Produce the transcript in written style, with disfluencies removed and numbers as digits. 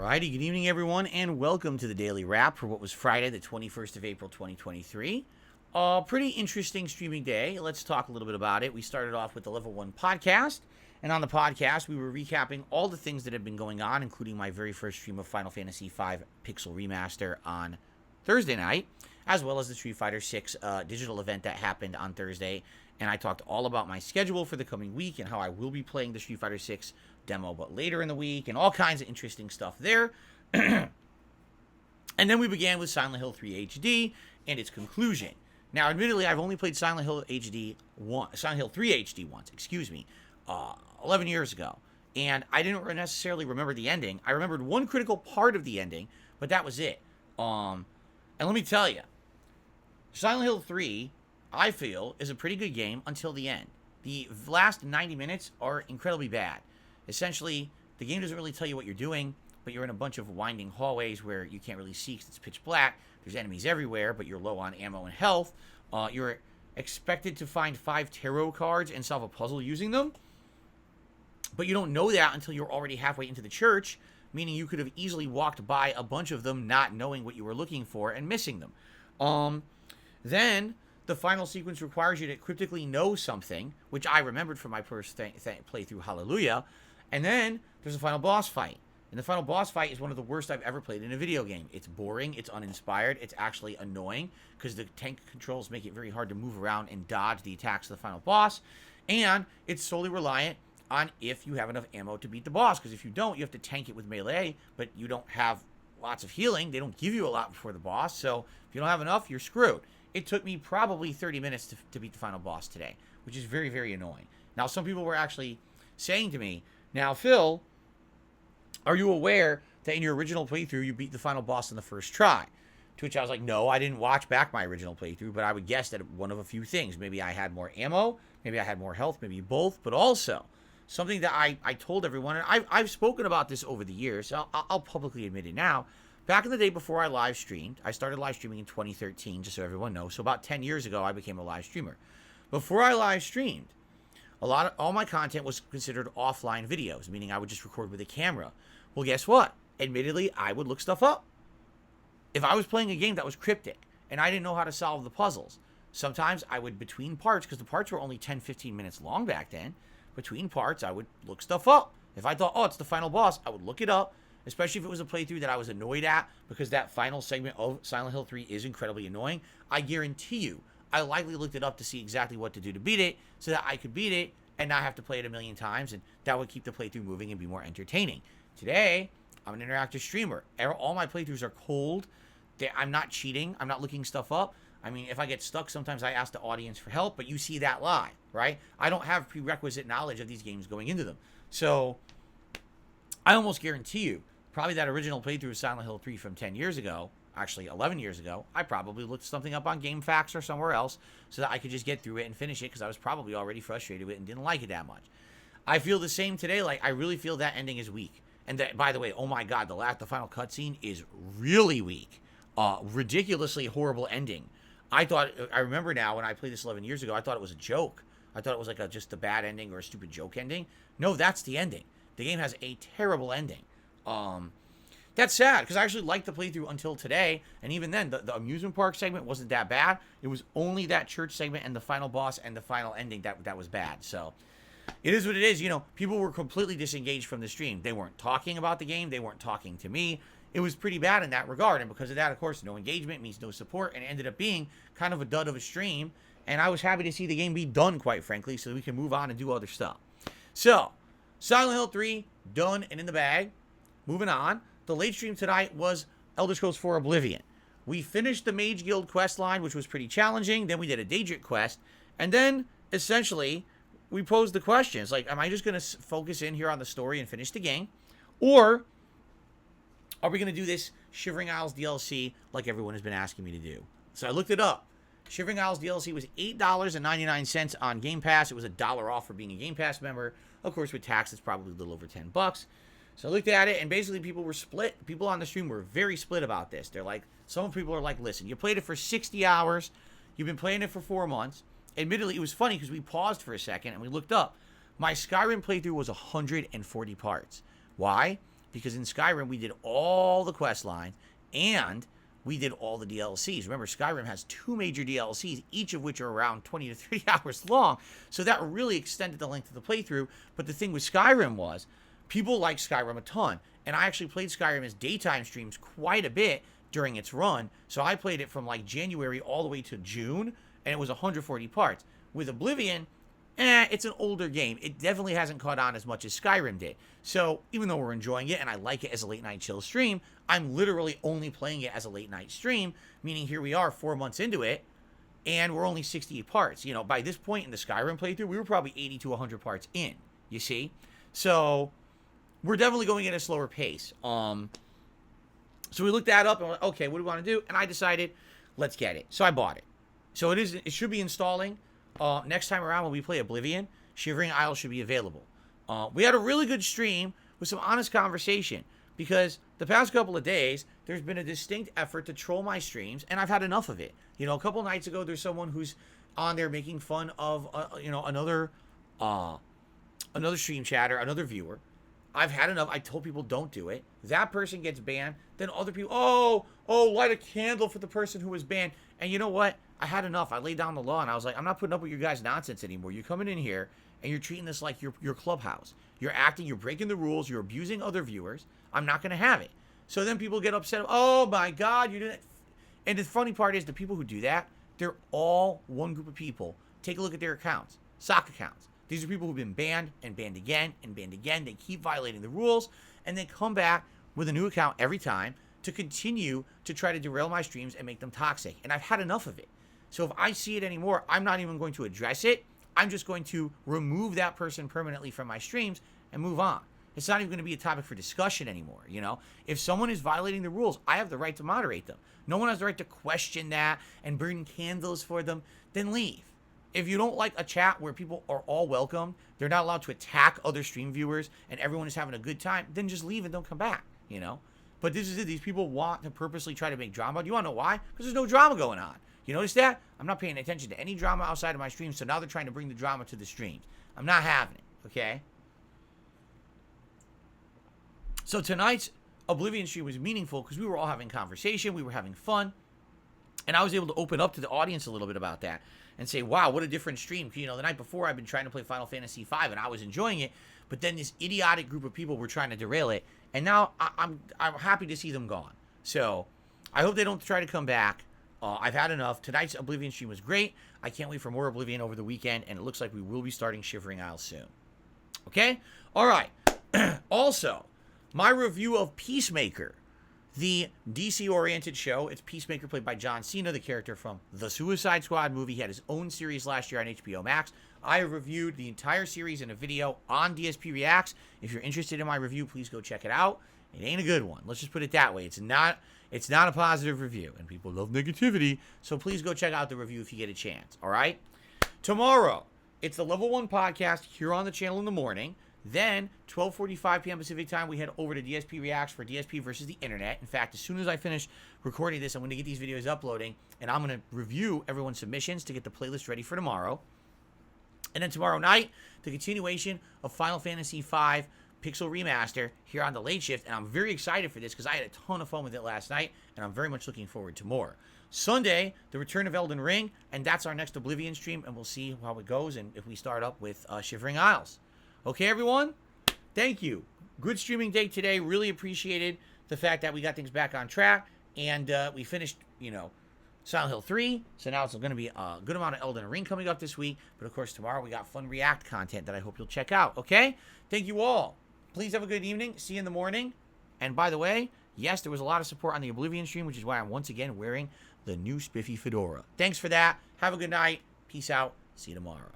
Alrighty, good evening everyone, and welcome to the Daily Wrap for what was Friday, the 21st of April, 2023. Pretty interesting streaming day. Let's talk a little bit about it. We started off with the Level 1 podcast, and on the podcast, we were recapping all the things that have been going on, including my very first stream of Final Fantasy V Pixel Remaster on Thursday night, as well as the Street Fighter VI digital event that happened on Thursday. And I talked all about my schedule for the coming week and how I will be playing the Street Fighter VI demo, but later in the week, and all kinds of interesting stuff there. And then we began with Silent Hill 3 HD and its conclusion. Now, admittedly, I've only played Silent Hill 3 HD once, 11 years ago. And I didn't necessarily remember the ending. I remembered one critical part of the ending, but that was it. And let me tell you, Silent Hill 3, I feel, is a pretty good game until the end. The last 90 minutes are incredibly bad. Essentially, the game doesn't really tell you what you're doing, but you're in a bunch of winding hallways where you can't really see because it's pitch black. There's enemies everywhere, but you're low on ammo and health. You're expected to find 5 tarot cards and solve a puzzle using them, but you don't know that until you're already halfway into the church, meaning you could have easily walked by a bunch of them not knowing what you were looking for and missing them. Then the final sequence requires you to cryptically know something, which I remembered from my first playthrough, Hallelujah. And then there's a final boss fight. And the final boss fight is one of the worst I've ever played in a video game. It's boring, it's uninspired, it's actually annoying, because the tank controls make it very hard to move around and dodge the attacks of the final boss. And it's solely reliant on if you have enough ammo to beat the boss, because if you don't, you have to tank it with melee, but you don't have lots of healing. They don't give you a lot before the boss, so if you don't have enough, you're screwed. It took me probably 30 minutes to beat the final boss today, which is very, very annoying. Now, some people were actually saying to me, now, Phil, are you aware that in your original playthrough, you beat the final boss in the first try? To which I was like, no, I didn't watch back my original playthrough, but I would guess that one of a few things. Maybe I had more ammo, maybe I had more health, maybe both, but also something that I told everyone, and I've spoken about this over the years, so I'll publicly admit it now. Back in the day before I live streamed, I started live streaming in 2013, just so everyone knows. So about 10 years ago, I became a live streamer. Before I live streamed, all my content was considered offline videos, meaning I would just record with a camera. Well, guess what? Admittedly, I would look stuff up. If I was playing a game that was cryptic and I didn't know how to solve the puzzles, sometimes I would, between parts, because the parts were only 10, 15 minutes long back then, between parts, I would look stuff up. If I thought, oh, it's the final boss, I would look it up, especially if it was a playthrough that I was annoyed at, because that final segment of Silent Hill 3 is incredibly annoying. I guarantee you, I likely looked it up to see exactly what to do to beat it, so that I could beat it and not have to play it a million times, and that would keep the playthrough moving and be more entertaining. Today, I'm an interactive streamer. All my playthroughs are cold. I'm not cheating. I'm not looking stuff up. I mean, if I get stuck, sometimes I ask the audience for help, but you see that live, right? I don't have prerequisite knowledge of these games going into them. So, I almost guarantee you, probably that original playthrough of Silent Hill 3 from 10 years ago, actually 11 years ago, I probably looked something up on GameFAQs or somewhere else so that I could just get through it and finish it, because I was probably already frustrated with it and didn't like it that much. I feel the same today. Like, I really feel that ending is weak. And that, by the way, oh my god, the final cutscene is really weak. Ridiculously horrible ending. I remember now when I played this 11 years ago, I thought it was a joke. I thought it was like just a bad ending or a stupid joke ending. No, that's the ending. The game has a terrible ending. That's sad, because I actually liked the playthrough until today, and even then, the amusement park segment wasn't that bad. It was only that church segment and the final boss and the final ending that was bad. So, it is what it is. You know, people were completely disengaged from the stream. They weren't talking about the game. They weren't talking to me. It was pretty bad in that regard, and because of that, of course, no engagement means no support, and it ended up being kind of a dud of a stream, and I was happy to see the game be done, quite frankly, so we can move on and do other stuff. So, Silent Hill 3, done and in the bag. Moving on. The late stream tonight was Elder Scrolls 4 Oblivion. We finished the Mage Guild quest line, which was pretty challenging. Then we did a Daedric quest. And then, essentially, we posed the questions. Like, am I just going to focus in here on the story and finish the game? Or are we going to do this Shivering Isles DLC like everyone has been asking me to do? So I looked it up. Shivering Isles DLC was $8.99 on Game Pass. It was $1 off for being a Game Pass member. Of course, with tax, it's probably a little over $10. So I looked at it, and basically people were split. People on the stream were very split about this. They're like, some people are like, listen, you played it for 60 hours. You've been playing it for 4 months. Admittedly, it was funny because we paused for a second and we looked up. My Skyrim playthrough was 140 parts. Why? because in Skyrim we did all the quest lines and we did all the DLCs. Remember, Skyrim has 2 major DLCs, each of which are around 20 to 30 hours long. So that really extended the length of the playthrough. But the thing with Skyrim was, people like Skyrim a ton. And I actually played Skyrim as daytime streams quite a bit during its run. So I played it from like January all the way to June, and it was 140 parts. With Oblivion, it's an older game. It definitely hasn't caught on as much as Skyrim did. So even though we're enjoying it and I like it as a late night chill stream, I'm literally only playing it as a late night stream, meaning here we are 4 months into it, and we're only 68 parts. You know, by this point in the Skyrim playthrough, we were probably 80 to 100 parts in, you see? So we're definitely going at a slower pace. So we looked that up and went, okay, what do we want to do? And I decided, let's get it. So I bought it. So it should be installing. Next time around when we play Oblivion, Shivering Isles should be available. We had a really good stream with some honest conversation, because the past couple of days, there's been a distinct effort to troll my streams, and I've had enough of it. You know, a couple nights ago, there's someone who's on there making fun of, another stream chatter, another viewer. I've had enough. I told people don't do it. That person gets banned. Then other people, light a candle for the person who was banned. And you know what? I had enough. I laid down the law and I was like, I'm not putting up with your guys' nonsense anymore. You're coming in here and you're treating this like your clubhouse. You're acting, you're breaking the rules, you're abusing other viewers. I'm not going to have it. So then people get upset. Oh my God, you didn't. And the funny part is, the people who do that, they're all one group of people. Take a look at their accounts, sock accounts. These are people who've been banned and banned again and banned again. They keep violating the rules, and they come back with a new account every time to continue to try to derail my streams and make them toxic. And I've had enough of it. So if I see it anymore, I'm not even going to address it. I'm just going to remove that person permanently from my streams and move on. It's not even going to be a topic for discussion anymore, you know? If someone is violating the rules, I have the right to moderate them. No one has the right to question that and burn candles for them. Then leave. If you don't like a chat where people are all welcome, they're not allowed to attack other stream viewers, and everyone is having a good time, then just leave and don't come back, you know? But this is it. These people want to purposely try to make drama. Do you want to know why? Because there's no drama going on. You notice that? I'm not paying attention to any drama outside of my streams, so now they're trying to bring the drama to the streams. I'm not having it, okay? So tonight's Oblivion stream was meaningful because we were all having conversation, we were having fun, and I was able to open up to the audience a little bit about that and say, wow, what a different stream. You know, the night before I've been trying to play Final Fantasy V and I was enjoying it, but then this idiotic group of people were trying to derail it, and now I'm happy to see them gone. So I hope they don't try to come back. I've had enough. Tonight's Oblivion stream was great. I can't wait for more Oblivion over the weekend, and it looks like we will be starting Shivering Isles soon. Okay? All right. Also, my review of Peacemaker, the DC-oriented show. It's Peacemaker, played by John Cena, the character from the Suicide Squad movie. He had his own series last year on HBO Max. I reviewed the entire series in a video on DSP Reacts. If you're interested in my review, please go check it out. It ain't a good one. Let's just put it that way. It's not a positive review, and people love negativity, so please go check out the review if you get a chance, all right? Tomorrow, it's the Level 1 podcast here on the channel in the morning. Then, 12:45 p.m. Pacific time, we head over to DSP Reacts for DSP versus the Internet. In fact, as soon as I finish recording this, I'm going to get these videos uploading, and I'm going to review everyone's submissions to get the playlist ready for tomorrow. And then tomorrow night, the continuation of Final Fantasy V Pixel Remaster here on the Late Shift, and I'm very excited for this because I had a ton of fun with it last night, and I'm very much looking forward to more. Sunday, the return of Elden Ring, and that's our next Oblivion stream, and we'll see how it goes and if we start up with Shivering Isles. Okay, everyone? Thank you. Good streaming day today. Really appreciated the fact that we got things back on track, and we finished, Silent Hill 3, so now it's going to be a good amount of Elden Ring coming up this week, but of course tomorrow we got fun React content that I hope you'll check out, okay? Thank you all. Please have a good evening. See you in the morning. And by the way, yes, there was a lot of support on the Oblivion stream, which is why I'm once again wearing the new spiffy fedora. Thanks for that. Have a good night. Peace out. See you tomorrow.